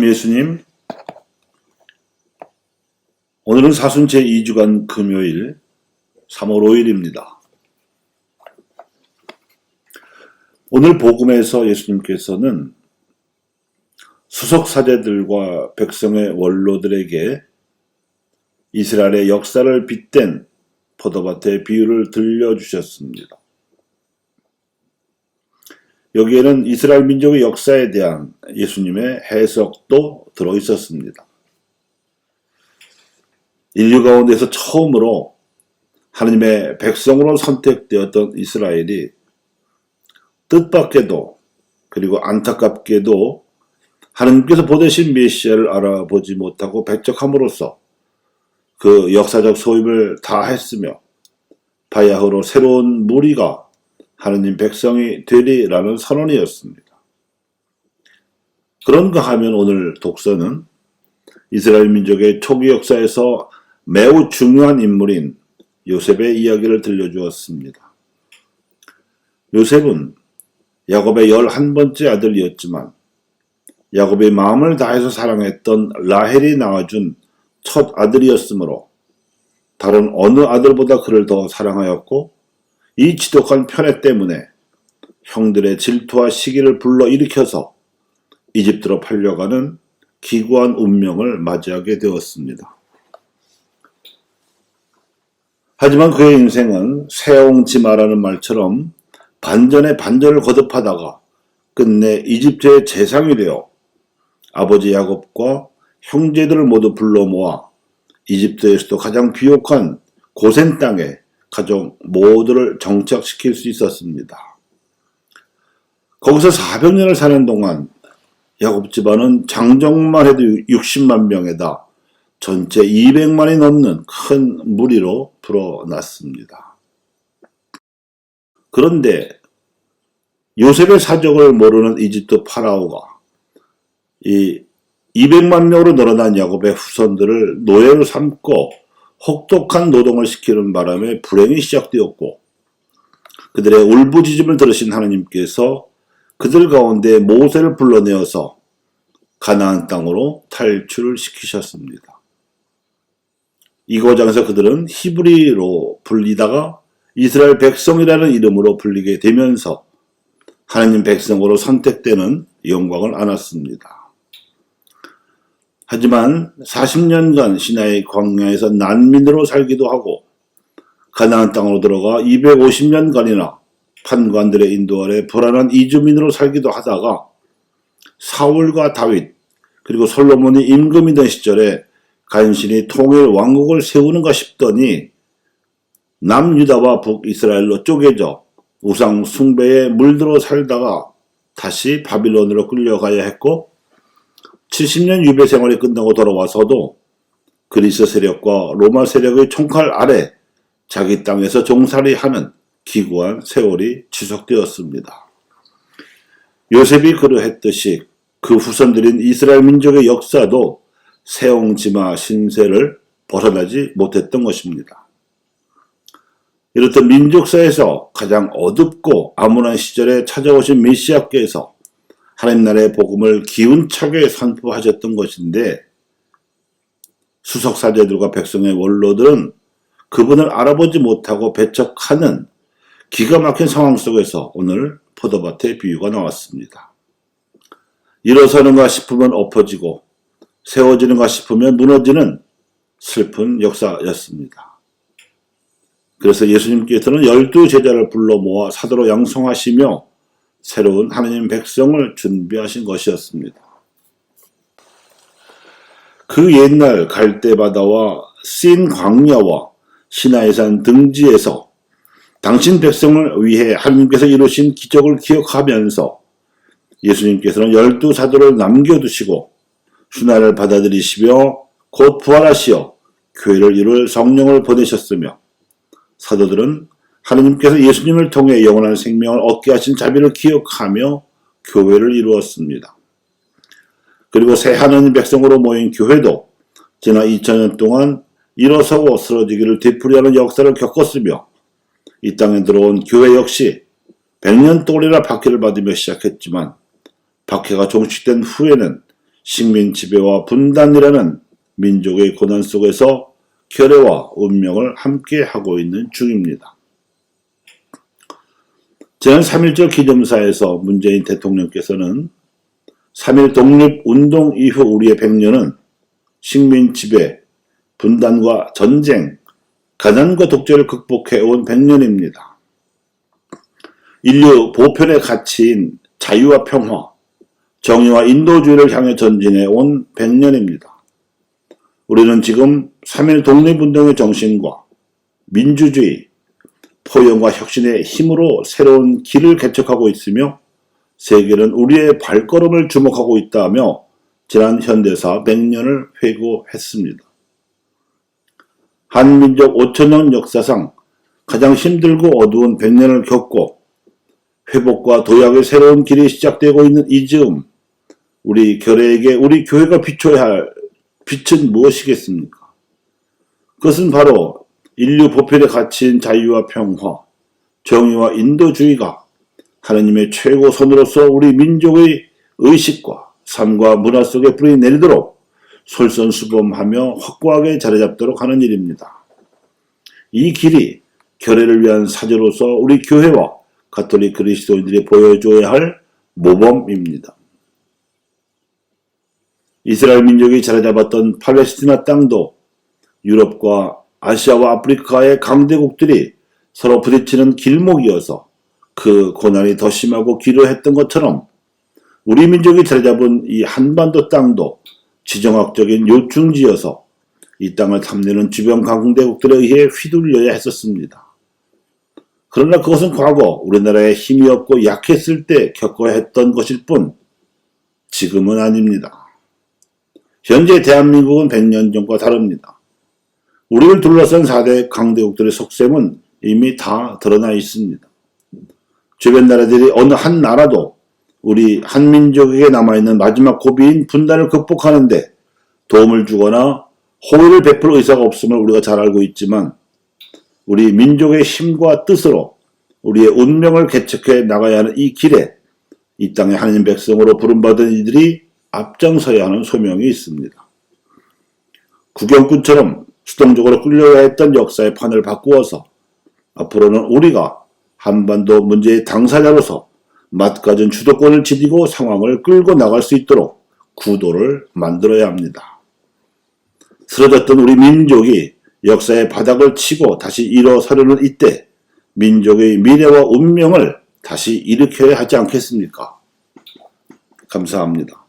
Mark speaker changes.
Speaker 1: 참 예수님, 오늘은 사순 제2주간 금요일 3월 5일입니다. 오늘 복음에서 예수님께서는 수석사제들과 백성의 원로들에게 이스라엘의 역사를 빗댄 포도밭의 비유를 들려주셨습니다. 여기에는 이스라엘 민족의 역사에 대한 예수님의 해석도 들어있었습니다. 인류 가운데서 처음으로 하나님의 백성으로 선택되었던 이스라엘이 뜻밖에도 그리고 안타깝게도 하나님께서 보내신 메시아를 알아보지 못하고 배척함으로써 그 역사적 소임을 다했으며 바야흐로 새로운 무리가 하나님 백성이 되리라는 선언이었습니다. 그런가 하면 오늘 독서는 이스라엘 민족의 초기 역사에서 매우 중요한 인물인 요셉의 이야기를 들려주었습니다. 요셉은 야곱의 11번째 아들이었지만 야곱의 마음을 다해서 사랑했던 라헬이 낳아준 첫 아들이었으므로 다른 어느 아들보다 그를 더 사랑하였고 이 지독한 편애 때문에 형들의 질투와 시기를 불러일으켜서 이집트로 팔려가는 기구한 운명을 맞이하게 되었습니다. 하지만 그의 인생은 세옹지마라는 말처럼 반전에 반전을 거듭하다가 끝내 이집트의 재상이 되어 아버지 야곱과 형제들을 모두 불러 모아 이집트에서도 가장 비옥한 고센 땅에 가족 모두를 정착시킬 수 있었습니다. 거기서 400년을 사는 동안 야곱 집안은 장정만 해도 60만 명에다 전체 200만이 넘는 큰 무리로 불어났습니다. 그런데 요셉의 사적을 모르는 이집트 파라오가 이 200만 명으로 늘어난 야곱의 후손들을 노예로 삼고 혹독한 노동을 시키는 바람에 불행이 시작되었고 그들의 울부짖음을 들으신 하나님께서 그들 가운데 모세를 불러내어서 가나안 땅으로 탈출을 시키셨습니다. 이 과정에서 그들은 히브리로 불리다가 이스라엘 백성이라는 이름으로 불리게 되면서 하나님 백성으로 선택되는 영광을 안았습니다. 하지만 40년간 시나이 광야에서 난민으로 살기도 하고 가나안 땅으로 들어가 250년간이나 판관들의 인도 아래 불안한 이주민으로 살기도 하다가 사울과 다윗 그리고 솔로몬이 임금이던 시절에 간신히 통일 왕국을 세우는가 싶더니 남유다와 북이스라엘로 쪼개져 우상 숭배에 물들어 살다가 다시 바빌론으로 끌려가야 했고 70년 유배 생활이 끝나고 돌아와서도 그리스 세력과 로마 세력의 총칼 아래 자기 땅에서 종살이하는 기구한 세월이 지속되었습니다. 요셉이 그러했듯이 그 후손들인 이스라엘 민족의 역사도 세옹지마 신세를 벗어나지 못했던 것입니다. 이렇듯 민족사에서 가장 어둡고 암울한 시절에 찾아오신 메시아께서 하나님 나라의 복음을 기운차게 선포하셨던 것인데 수석사제들과 백성의 원로들은 그분을 알아보지 못하고 배척하는 기가 막힌 상황 속에서 오늘 포도밭의 비유가 나왔습니다. 일어서는가 싶으면 엎어지고 세워지는가 싶으면 무너지는 슬픈 역사였습니다. 그래서 예수님께서는 12제자를 불러 모아 사도로 양성하시며 새로운 하나님 백성을 준비하신 것이었습니다. 그 옛날 갈대바다와 씬 광야와 시나이산 등지에서 당신 백성을 위해 하나님께서 이루신 기적을 기억하면서 예수님께서는 12사도를 남겨두시고 순환을 받아들이시며 곧 부활하시어 교회를 이룰 성령을 보내셨으며 사도들은 하나님께서 예수님을 통해 영원한 생명을 얻게 하신 자비를 기억하며 교회를 이루었습니다. 그리고 새 하나님 백성으로 모인 교회도 지난 2000년 동안 일어서고 쓰러지기를 되풀이하는 역사를 겪었으며 이 땅에 들어온 교회 역시 100년 동안이나 박해를 받으며 시작했지만 박해가 종식된 후에는 식민 지배와 분단이라는 민족의 고난 속에서 결의와 운명을 함께 하고 있는 중입니다. 지난 3.1절 기념사에서 문재인 대통령께서는 3.1 독립운동 이후 우리의 100년은 식민 지배, 분단과 전쟁, 가난과 독재를 극복해온 100년입니다. 인류 보편의 가치인 자유와 평화, 정의와 인도주의를 향해 전진해온 100년입니다. 우리는 지금 3.1 독립운동의 정신과 민주주의, 포용과 혁신의 힘으로 새로운 길을 개척하고 있으며 세계는 우리의 발걸음을 주목하고 있다며 지난 현대사 100년을 회고했습니다. 한민족 5천년 역사상 가장 힘들고 어두운 100년을 겪고 회복과 도약의 새로운 길이 시작되고 있는 이 즈음 우리 결의에게 우리 교회가 비춰야 할 빛은 무엇이겠습니까? 그것은 바로 인류 보편의 가치인 자유와 평화, 정의와 인도주의가 하나님의 최고 손으로서 우리 민족의 의식과 삶과 문화 속에 뿌리 내리도록 솔선수범하며 확고하게 자리잡도록 하는 일입니다. 이 길이 결의를 위한 사제로서 우리 교회와 가톨릭 그리스도인들이 보여줘야 할 모범입니다. 이스라엘 민족이 자리잡았던 팔레스티나 땅도 유럽과 아시아와 아프리카의 강대국들이 서로 부딪히는 길목이어서 그 고난이 더 심하고 기로했던 것처럼 우리 민족이 자리잡은 이 한반도 땅도 지정학적인 요충지여서 이 땅을 탐내는 주변 강대국들에 의해 휘둘려야 했었습니다. 그러나 그것은 과거 우리나라에 힘이 없고 약했을 때 겪어야 했던 것일 뿐 지금은 아닙니다. 현재 대한민국은 100년 전과 다릅니다. 우리를 둘러싼 4대 강대국들의 속셈은 이미 다 드러나 있습니다. 주변 나라들이 어느 한 나라도 우리 한민족에게 남아있는 마지막 고비인 분단을 극복하는데 도움을 주거나 호의를 베풀 의사가 없음을 우리가 잘 알고 있지만 우리 민족의 힘과 뜻으로 우리의 운명을 개척해 나가야 하는 이 길에 이 땅의 하나님 백성으로 부름받은 이들이 앞장서야 하는 소명이 있습니다. 구경꾼처럼 수동적으로 끌려야 했던 역사의 판을 바꾸어서 앞으로는 우리가 한반도 문제의 당사자로서 맛가진 주도권을 지니고 상황을 끌고 나갈 수 있도록 구도를 만들어야 합니다. 쓰러졌던 우리 민족이 역사의 바닥을 치고 다시 일어서려는 이때 민족의 미래와 운명을 다시 일으켜야 하지 않겠습니까? 감사합니다.